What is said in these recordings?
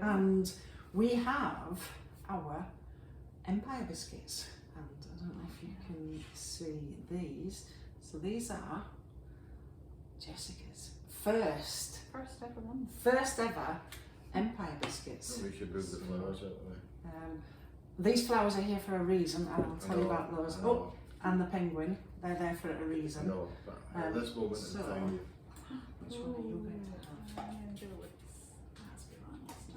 And we have our Empire biscuits, and I don't know if you can see these. So these are Jessica's first ever Empire biscuits. We should move the flowers out the way. These flowers are here for a reason, and I'll tell you about those. Oh, and the penguin, they're there for a reason. No, but at this moment in time, which one are you going to have?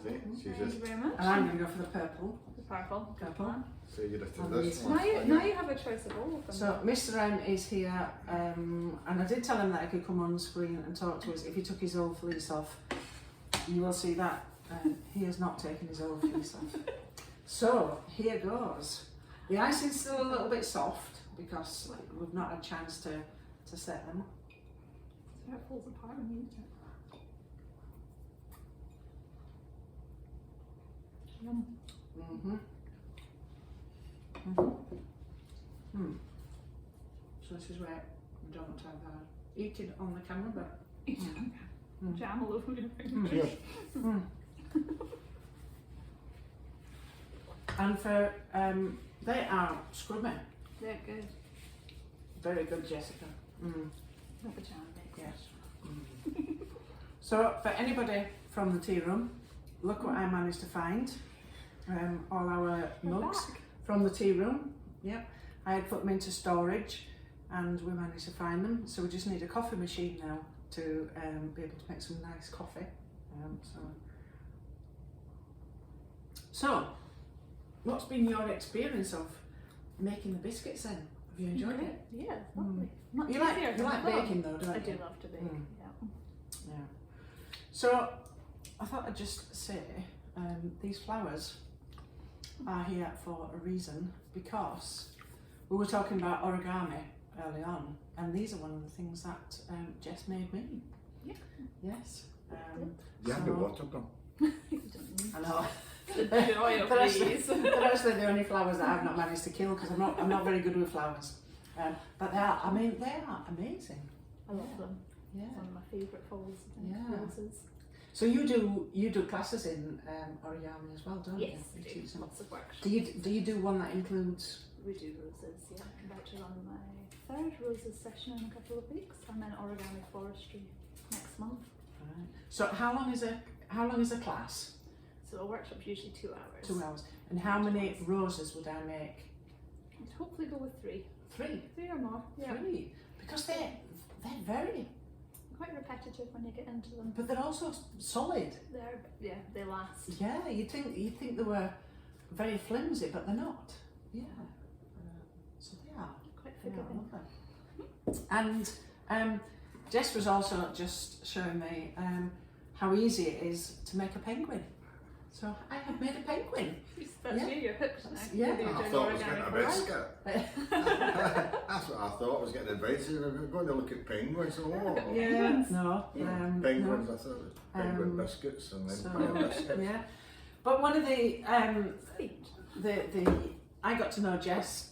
see, she's Thank just you very much. And I'm going to go for the purple. The purple. Purple. so you'd have to And this these one. Now you have a choice of all of them. So Mr. M is here, and I did tell him that I could come on screen and talk to us. If he took his old fleece off, you will see that he has not taken his old fleece off. So here goes. The icing's still a little bit soft because we've not had a chance to set them. So it falls apart when you eat it. Yum. So this is where we don't have eat it on the camera, but Jam all over your fingers. Cheers. and for they are scrubby. They're good. Very good, Jessica. Not the jam makes Yes. So for anybody from the tea room, look what I managed to find. All our mugs from the tea room. Yep. I had put them into storage and we managed to find them. So we just need a coffee machine now to be able to make some nice coffee. So what's been your experience of making the biscuits then? Have you enjoyed it? Yeah, it's lovely. Much You like easier than I thought. baking though, don't I you? do love to bake, Yeah. So I thought I'd just say these flowers are here for a reason, because we were talking about origami early on, and these are one of the things that Jess made me. Yeah. Yes. You have the water done. I know. The joy of They're actually, these. they're actually the only flowers that I've not managed to kill because I'm not very good with flowers. But they are amazing. I love them. Yeah. It's one of my favourite falls. Yeah. Roses. So you do classes in origami as well, don't Yes, you? we You do. teach them. Lots of workshops. Do you do one that includes? We do roses, yeah. I'm about to run my third roses session in a couple of weeks. I'm in origami forestry next month. Right. So how long is a class? So a workshop's usually 2 hours. 2 hours. And how many roses would I make? I'd hopefully go with 3. 3. 3 or more. Yeah. 3. Because they're very, Quite repetitive when you get into them. but they're also solid. They last. Yeah, you'd think they were very flimsy, but they're not. Yeah. So they are. Quite They forgiving. are lovely. And Jess was also just showing me how easy it is to make a penguin. So I have made a penguin. That's Yeah. you, you're hooked now. Yeah. Whether you're I doing thought I was origami getting a for life. biscuit. That's what I thought. I was getting advice. We were going to look at penguins. Oh, Yeah. No. penguins. No. I thought it was penguin biscuits and then So, pie biscuits. yeah. But one of the Sweet. I got to know Jess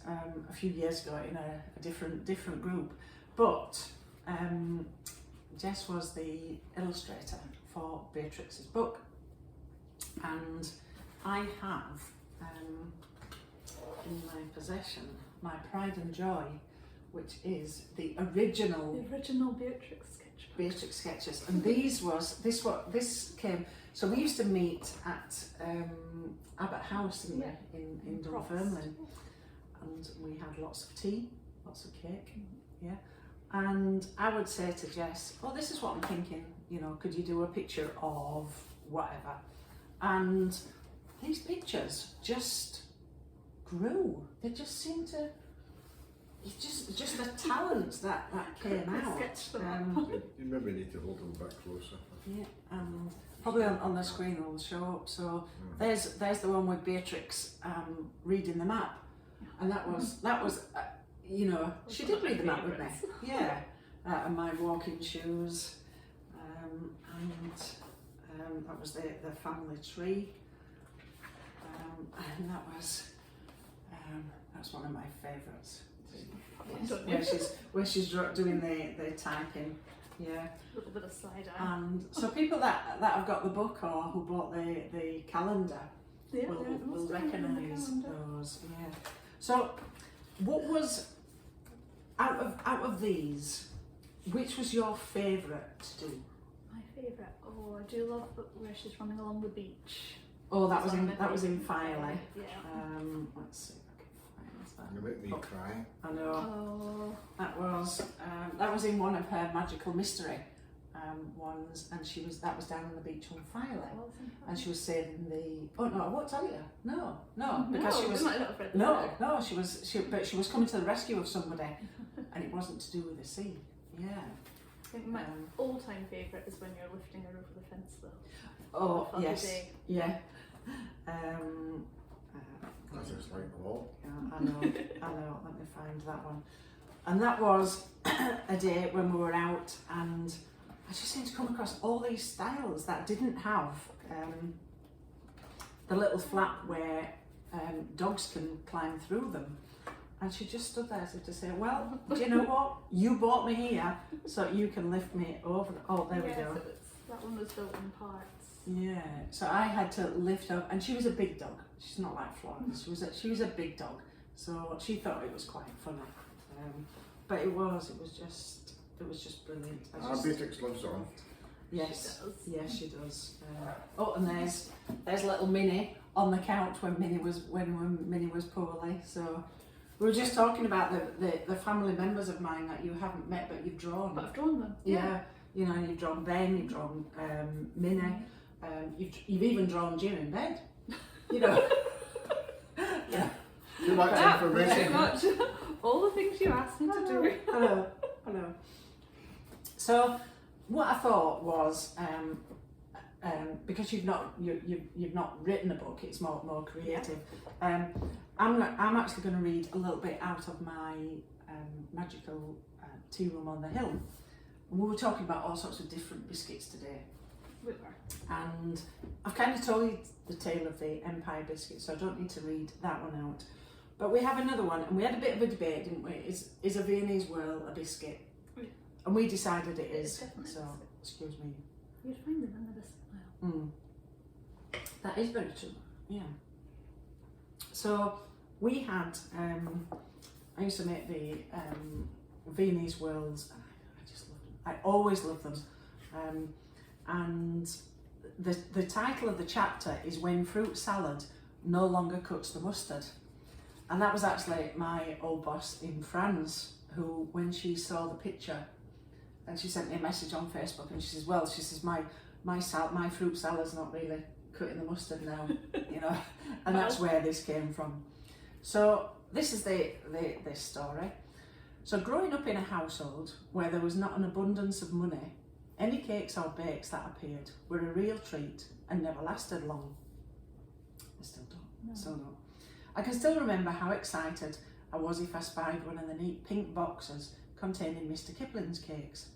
a few years ago in a different group, but Jess was the illustrator for Beatrix's book, and I have in my possession my pride and joy, which is the original The original Beatrix sketchbook. Beatrix sketches, and this came. So we used to meet at Abbott House, didn't we, in Dunfermline, and we had lots of tea, lots of cake, yeah. And I would say to Jess, "Oh, this is what I'm thinking. You know, could you do a picture of whatever?" And these pictures just grew. They just seemed to. It's just the talent that came out. Sketch them You maybe need to hold them back closer. Yeah, probably on the screen it will show up. So there's the one with Beatrix reading the map, and that was you know, she did read the map with me. Yeah, and my walking shoes, and that was the family tree, and that's one of my favourites. Yes, where she's doing the typing Yeah. A little bit of side eye. And so people that have got the book or who bought the calendar Yeah, will there must have been on the recognise calendar. those. Yeah. So, what was out of these? Which was your favourite to do? My favourite. Oh, I do love where she's running along the beach. Oh, that was That's in my that was in favourite. Filey. Yeah. Let's see if I can find You that. make me cry. I know. Oh, That was in one of her magical mystery ones, and that was down on the beach on Filey, that wasn't and she was saving the. Oh no, I won't tell you. No, because she was. we might not have read the No, book. no, but she was coming to the rescue of somebody, and it wasn't to do with the sea. Yeah. I think my all-time favourite is when you're lifting her over the fence, though. Oh Fun yes. day. Yeah. That's just like the wall. Yeah, I know. Let me find that one. And that was a day when we were out, and I just seemed to come across all these styles that didn't have the little flap where dogs can climb through them. And she just stood there as if to say, well, do you know what? You brought me here so you can lift me over. Oh, there we Yes, go. that one was built in parts. Yeah, so I had to lift up, and she was a big dog. She's not like Florence. She was a big dog, so she thought it was quite funny. But it was just brilliant. Our Beatrix loves on. Yes, She does. yes, she does. Oh, and there's little Minnie on the couch when Minnie was poorly. So we were just talking about the family members of mine that you haven't met but you've drawn. But I've drawn them. Yeah, you know, you've drawn Ben, you've drawn Minnie, you've even drawn Jim in bed. You know. Yeah. Too much That, very information. much. All the things you asked me to do. I know. So what I thought was, because you've not written a book, it's more creative. I'm actually going to read a little bit out of my magical tea room on the hill. And we were talking about all sorts of different biscuits today. We were. And I've kind of told you the tale of the Empire biscuit, so I don't need to read that one out. But we have another one, and we had a bit of a debate, didn't we? Is a Viennese whirl a biscuit? Yeah. And we decided it is. It's definitely So, a biscuit. excuse me. You'd find them in the biscuit aisle. That is very true. Yeah. So we had. I used to make the Viennese whirls. I just love them. I always love them. And the title of the chapter is When Fruit Salad No Longer Cuts the Mustard. And that was actually my old boss in France, who, when she saw the picture, and she sent me a message on Facebook, and she says, well, my fruit salad's not really cutting the mustard now, you know, and that's where this came from. So this is this story. So growing up in a household where there was not an abundance of money, any cakes or bakes that appeared were a real treat and never lasted long. I still don't. No. Still don't. I can still remember how excited I was if I spied one of the neat pink boxes containing Mr. Kipling's cakes.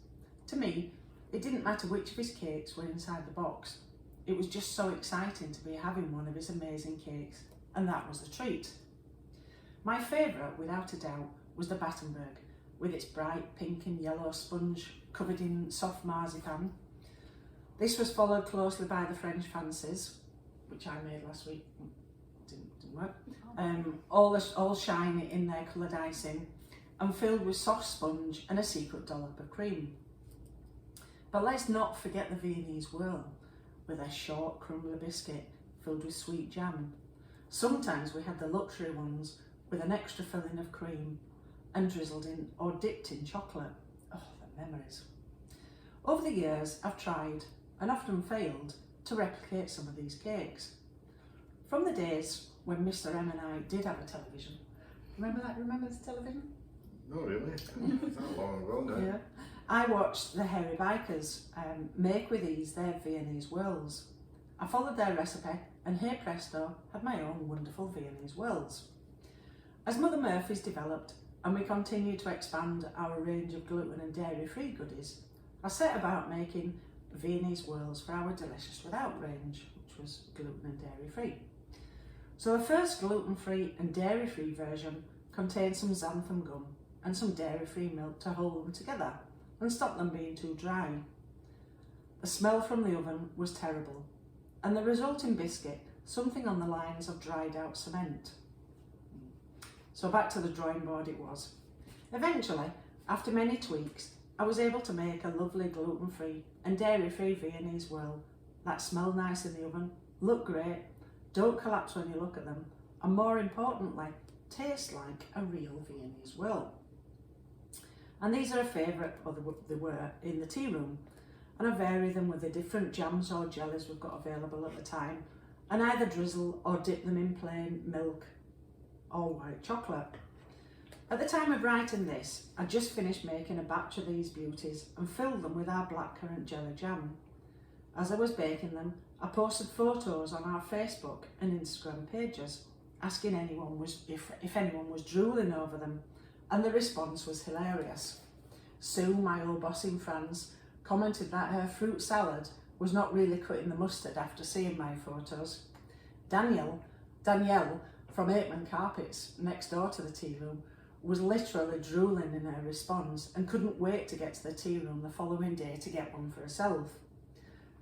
To me, it didn't matter which of his cakes were inside the box. It was just so exciting to be having one of his amazing cakes, and that was a treat. My favourite, without a doubt, was the Battenberg, with its bright pink and yellow sponge covered in soft marzipan. This was followed closely by the French fancies, which I made last week. Didn't work. All shiny in their coloured icing and filled with soft sponge and a secret dollop of cream. But let's not forget the Viennese whirl, with a short crumbly biscuit filled with sweet jam. Sometimes we had the luxury ones with an extra filling of cream and drizzled in or dipped in chocolate. Oh, the memories. Over the years, I've tried, and often failed, to replicate some of these cakes. From the days when Mr. M and I did have a television. Remember that? Remember this television? No, really. It's not long ago now. Yeah. I watched the Hairy Bikers make with ease their Viennese whirls. I followed their recipe, and here presto, had my own wonderful Viennese whirls. As Mother Murphy's developed, and we continued to expand our range of gluten and dairy-free goodies, I set about making Viennese whirls for our delicious without range, which was gluten and dairy-free. So the first gluten-free and dairy-free version contained some xanthan gum and some dairy-free milk to hold them together, and stop them being too dry. The smell from the oven was terrible, and the resulting biscuit something on the lines of dried out cement. So back to the drawing board it was. Eventually, after many tweaks, I was able to make a lovely gluten-free and dairy-free Viennese whirl that smell nice in the oven, look great, don't collapse when you look at them, and more importantly, taste like a real Viennese whirl. And these are a favourite, or they were, in the tea room, and I vary them with the different jams or jellies we've got available at the time, and either drizzle or dip them in plain milk or white chocolate. At the time of writing this, I just finished making a batch of these beauties and filled them with our blackcurrant jelly jam. As I was baking them, I posted photos on our Facebook and Instagram pages, asking if anyone was drooling over them, and the response was hilarious. Sue, my old boss in France, commented that her fruit salad was not really cutting the mustard after seeing my photos. Danielle from Aitman Carpets, next door to the tea room, was literally drooling in her response and couldn't wait to get to the tea room the following day to get one for herself.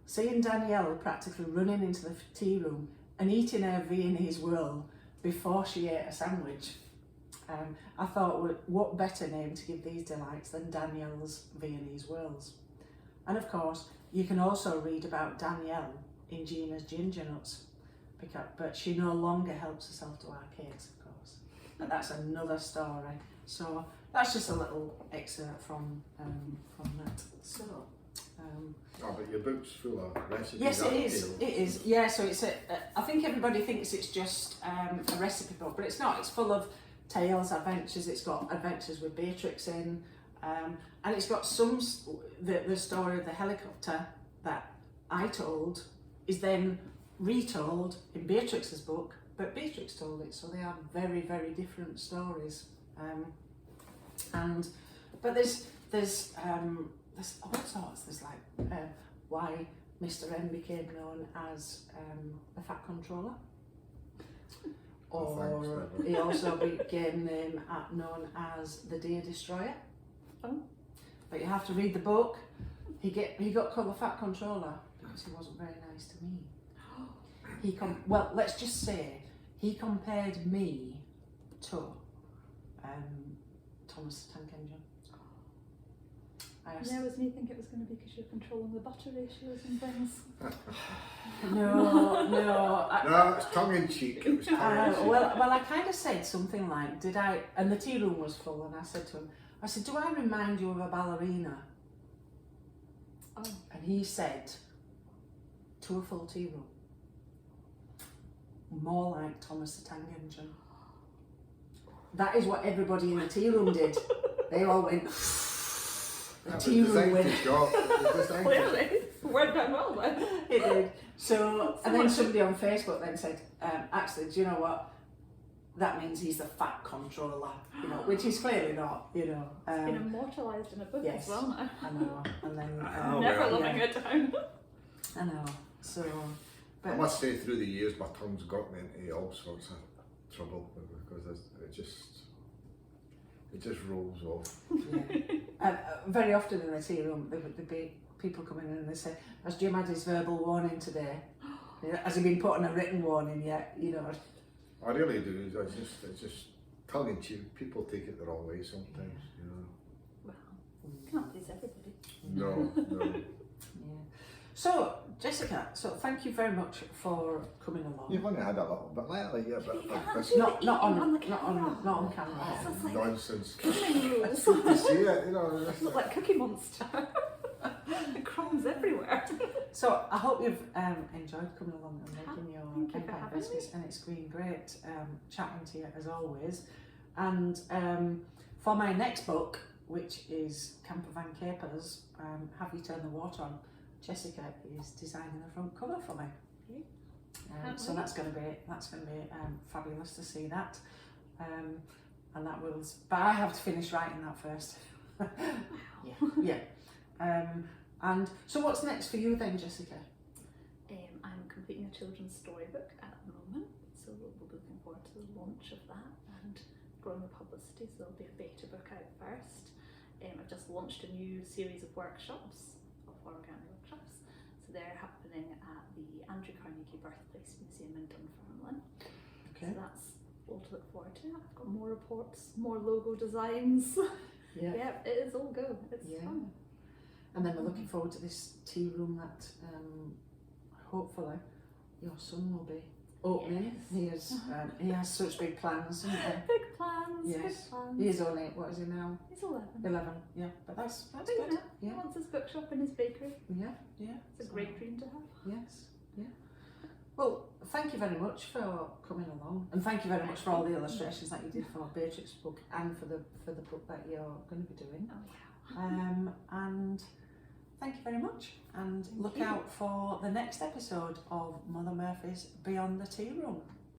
Seeing Danielle practically running into the tea room and eating her Viennese whirl before she ate a sandwich, I thought, what better name to give these delights than Danielle's Viennese whirls? And of course, you can also read about Danielle in Gina's Ginger Nuts, but she no longer helps herself to our cakes, of course. But that's another story. So that's just a little excerpt from that. So. Oh, but your book's full of recipes. Yes, it is. It is. Yeah. So it's I think everybody thinks it's just a recipe book, but it's not. It's full of tales, adventures. It's got adventures with Beatrix in, and it's got the story of the helicopter that I told is then retold in Beatrix's book, but Beatrix told it, so they are very, very different stories. But there's all sorts. There's like why Mr. M became known as the Fat Controller, or he also became known as the Deer Destroyer. Oh. But you have to read the book. He got called the Fat Controller because he wasn't very nice to me. Well, let's just say he compared me to Thomas the Tank Engine. Yeah, was me think it was going to be because you're controlling the butter ratios and things. No. No, it's tongue in cheek. It was tongue in cheek. Well, I kind of said something like, did I? And the tea room was full, and I said to him, do I remind you of a ballerina? Oh. And he said, to a full tea room, more like Thomas the Tank Engine. That is what everybody in the tea room did. They all went. The tea room went. Clearly, it went down well then. It did. So, and then somebody on Facebook then said, actually, do you know what? That means he's the Fat Controller, which he's clearly not, It's been immortalised in a book as well now. I know. And then never living it down. I know. So, but I must say, through the years, my tongue's got me into all sorts of trouble because it just rolls off. Yeah. Very often in the tea room, there would be people coming in and they say, "Has Jim had his verbal warning today? Has he been put on a written warning yet?" I really do. It's just tongue in cheek. People take it the wrong way sometimes. Well, can't please everybody. No. Yeah. So, Jessica, thank you very much for coming along. You've only had a little bit lately, yeah, but Not on camera. Sounds like nonsense. cooking rules. It's good to see it, It's like Cookie Monster. Crumbs everywhere. So I hope you've enjoyed coming along and making your Thank you for empire having biscuits, and it's been great chatting to you as always. And for my next book, which is Camper Van Capers, Have You Turned the Water On? Jessica is designing the front cover for me. So that's going to be fabulous to see that. And that will, but I have to finish writing that first. Yeah. And so what's next for you then, Jessica? I'm completing a children's storybook at the moment, so we'll be looking forward to the launch of that and growing the publicity, so there'll be a beta book out first. I've just launched a new series of workshops, of origami workshops. So they're happening at the Andrew Carnegie Birthplace Museum in Dunfermline. Okay. So that's all to look forward to. I've got more reports, more logo designs. Yeah. Yeah, it is all go. It's Yeah. fun. And then we're looking forward to this tea room that hopefully your son will be opening. Yes. He has such big plans, isn't he? Big plans, Yes. big plans. He is only, what is he now? He's 11. 11, yeah, but that's But, good. you know, Yeah. He wants his bookshop and his bakery. Yeah, yeah. It's a So, great dream to have. Yes, yeah. Well, thank you very much for coming along, and thank you very much for all the illustrations that you did for Beatrix's book and for the book that you're going to be doing. Oh yeah. And thank you very much, and Thank look you. out for the next episode of Mother Murphy's Beyond the Tea Room.